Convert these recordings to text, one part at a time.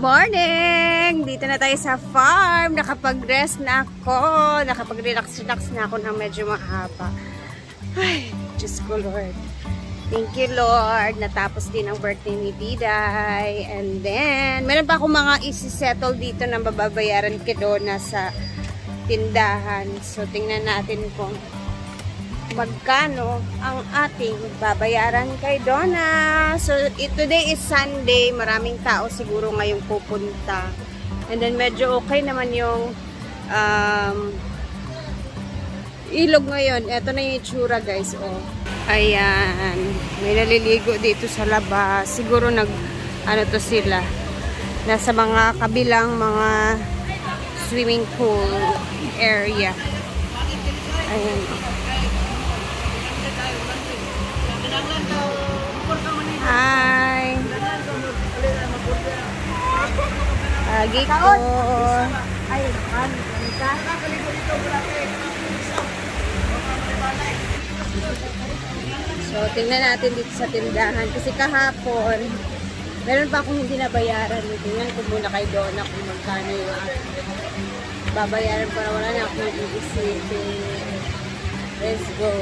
morning! Dito na tayo sa farm. Nakapag-rest na ako. Nakapag-relax-relax na ako ng medyo mahaba. Ay, Diyos ko Lord. Thank you Lord. Natapos din ang birthday ni Diday. And then, meron pa akong mga isi-settle dito na babayaran kay Donna sa tindahan. So, tingnan natin kung magkano ang ating babayaran kay Donna. So, today is Sunday. Maraming tao siguro ngayong pupunta. And then, medyo okay naman yung ilog ngayon. Ito na yung itsura, guys. Oh. Ayan. May naliligo dito sa labas. Siguro ano to sila. Nasa mga kabilang mga swimming pool area. Ayan. Hi! Pagi ko! So, tingnan natin dito sa tindahan. Kasi kahapon, meron pa akong hindi nabayaran. Tingnan ko muna kay Donna kung magkano yung babayaran para wala na akong iisipin. Let's go!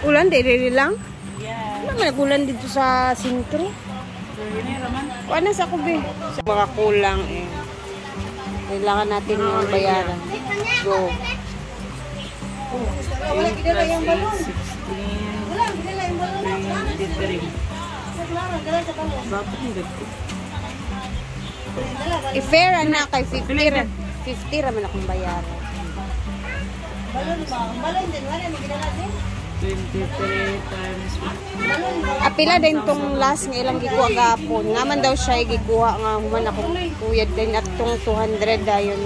Ulan, diri lang? Yeah. Ano nga nag-ulan dito sa sintro? Ano sa kubi? Mga kulang eh. Kailangan natin yung bayaran. Go. 8 plus 8, 16, 23. I-fair na kay 50. 50 raman akong bayaran. Balon din, wala ni gidala din. 23 times 1. Apila din tong last nga ilang gikuha gapon. Naman daw siya gikuha nga human ako kuyad din at tong 200 dayon.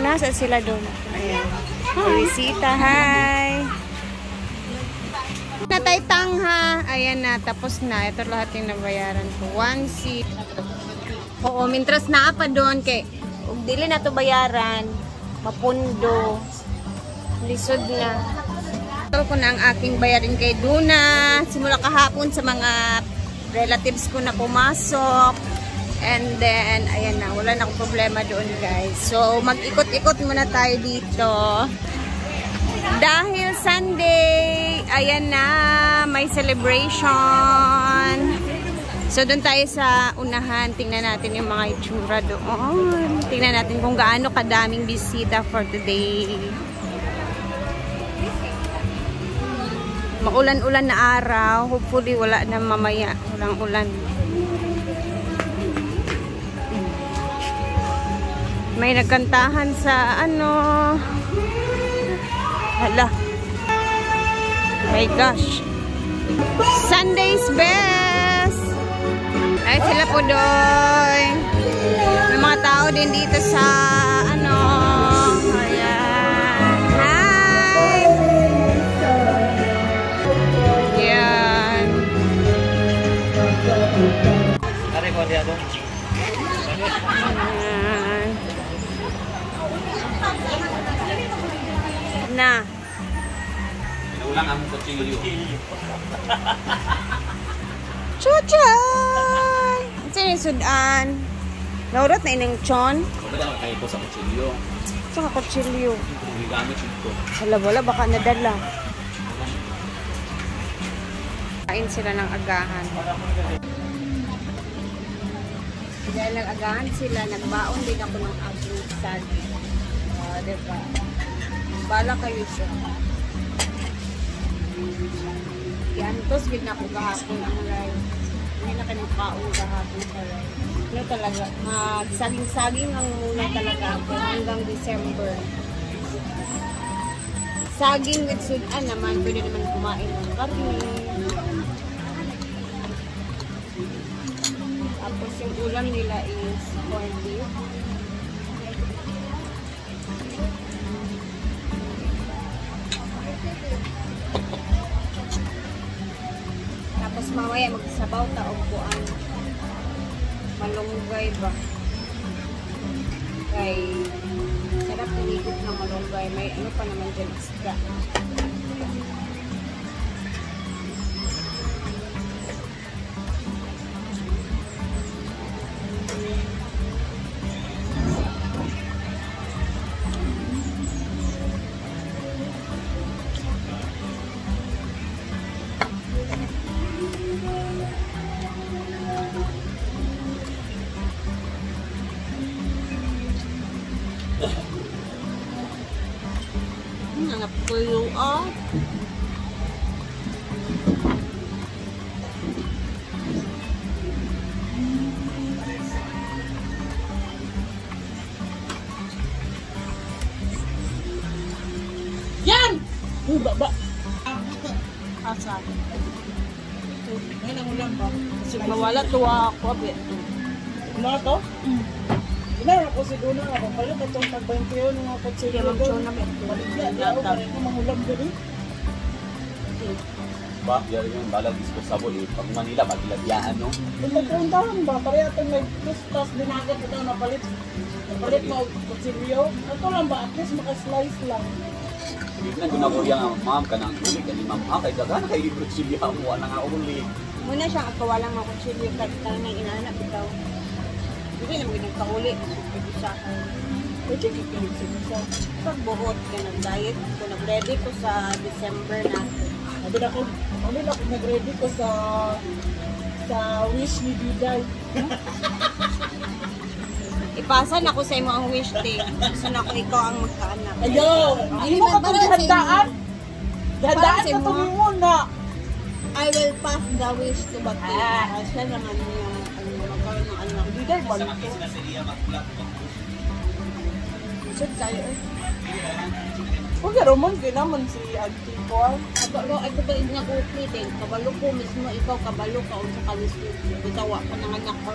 Una sa sila doon. Ayan. Bisita, hi. Natay tangha. Ayan na, tapos na. Ito lahat yung nabayaran ko. 1 seat. Oo, mintras na pa doon kay dili na to bayaran. Mapundo. Lisod na. Ito ko na ang aking bayarin kay Donna. Simula kahapon sa mga relatives ko na pumasok. And then, ayan na. Wala na akong problema doon, guys. So, mag-ikot-ikot muna tayo dito. Dahil Sunday, ayan na. May celebration. So, doon tayo sa unahan. Tingnan natin yung mga itsura doon. Tingnan natin kung gaano kadaming bisita for today. Maulan-ulan na araw. Hopefully, wala na mamaya. Walang ulan. May nagkantahan sa hala. My gosh. Sunday's best. Ay, sila po doon. May mga tao din dito sa ayan. Hi! Yan. Na. Ulang ang kutsilyo. Chuchay! Sino yung sudan? Naurot na inang chon? Wala lang kayo po sa kutsilyo. Saan ka kutsilyo? Hindi gamit ito. Wala, baka nadala. Kain sila ng agahan. Dahil nag-agahan sila, nagbaon din ako ng aking saging. Diba? Bala kayo siya. Iantos, gid na ako gahapon ang rice. Hindi na kayo kaong gahapon sa rice. Ano talaga? Magsaging-saging ang muna talaga ako hanggang December. Saging with sudan naman. Pwede naman kumain ng karne. Tapos yung ulam nila is corned beef. Tapos mamaya magsabaw ta og kuan. Malunggay ba? Kay sarap higop na malunggay. May ano pa naman dyan, isda. Nanap ko yung yan! Baba. Asa? Ngayon ang ulam ba? Kasi mawala tuwa ako. Ano to? Inara ko si Duna nga. Palit na itong pag-20 yun. Mga kutsilyo Kaya mag-show namin. Baligya. Di ako pa rin mangulam doon eh. Ba, yari yung balag disposable eh. Pag Manila, magilagyan, no? Kung magpuntahan ba? Pareha itong may tustas dinagat ito napalit. Napalit mo kutsilyo. Ito lang ba? At least makaslice lang. Hindi na ginagurya nga, ma'am, ka nang uli, ka ni ma'am, kay dagan, kay Ibrusilya, mo na nga uli. Muna siyang akawalang mga kutsilyo kahit talagang nang inaanap ikaw. Hindi naman ginagkahuli. Isa ka. Pwede kikilig siya. Pagbuhot ka ng diet ko. Nag-ready ko sa December na. Sabi na ko nag-ready ko sa wish ni Diday. Ipasan ako sa imo ang wish day. Gusto na ko ikaw ang magkaanak. Ayaw! Hindi mo ka itong handaan. Handaan ka itong muna. I will pass the wish to Bati. Siya naman yung magkaroon ng anak. Diday ba? na sa iya, mag-vlog, Should tayo eh. Huwag ka Roman, naman si Auntie Paul. Kabalo, ay ko ba nag-upli din. Kabalo ko mismo, ikaw kabalo ka o sa kalisod. Bitawa ko ng anak ko.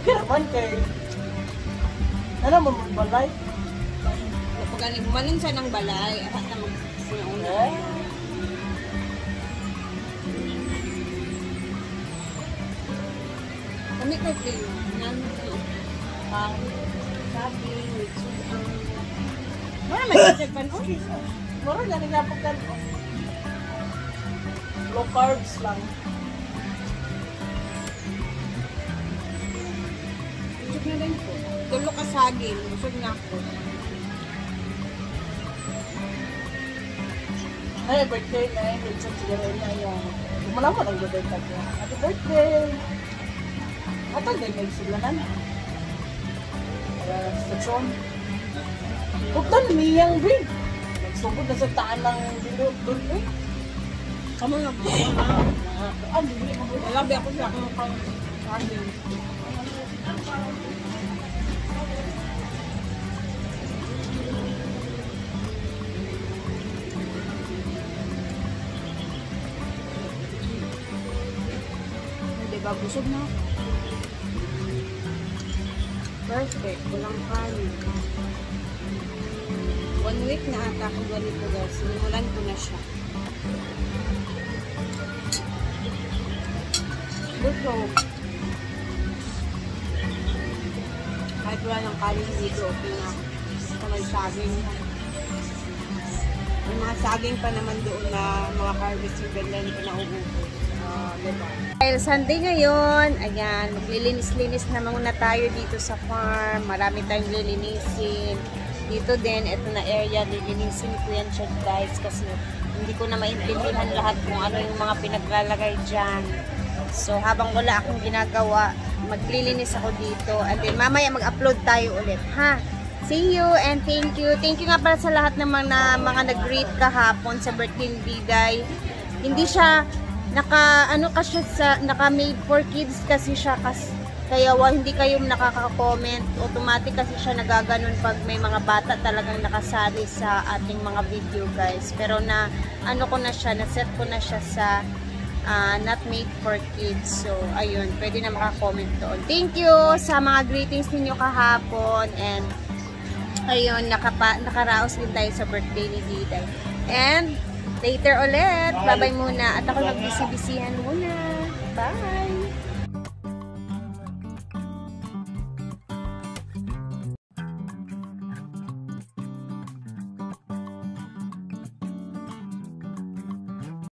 Kaya naman kay... Ano mo magbalay? Kapag nagmanin siya ng balay, at na mag-una. Kami ko kayo. Sabi, wala may check pa no? Mura na rin nga pagkan. Low carbs lang. Check na rin po. Tulo ka saging. Busog na ako. Ay, birthday na eh. Minsan siguro na yung... Malaman ang birthday tag niya. Happy birthday! Atag din may sulanan. Station. Kuktan niyang rin. Nagsugod na sa taan ng bilog doon eh. Kamu na po. Ano hindi mo ba? Nalabi ako siya kung pang saging. Diba, busog na ako. Perfect. Walang kanin. 1 week na ata ako ganito guys. Sinimulan ko na siya. Busog. Kahit wala ng kanin dito, okay na. Ito may saging. May mga saging pa naman doon na mga harvest yung ganda hindi ko nauubos. Diba? Dahil Sunday ngayon, ayan, maglilinis-linis na muna tayo dito sa farm. Marami tayong lilinisin. Dito din, ito na area, lilinisin ko yan siya guys kasi hindi ko na maintindihan lahat kung ano yung mga pinaglalagay dyan. So, habang wala akong ginagawa, maglilinis ako dito. And then, mamaya mag-upload tayo ulit, ha? See you and thank you. Thank you nga pala sa lahat ng mga nag-greet kahapon sa birthday ni Diday. Hindi siya naka-made for kids kasi siya kaya hindi kayo nakaka-comment. Automatic kasi siya nagaganon pag may mga bata talagang nakasali sa ating mga video guys. Pero ano ko na siya, na-set ko na siya sa not made for kids. So, ayun, pwede na maka-comment doon. Thank you sa mga greetings ninyo kahapon and ayun, nakaraos din tayo sa birthday ni Diday. And later ulit. Bye-bye muna. At ako nagbisi-bisihan muna. Bye!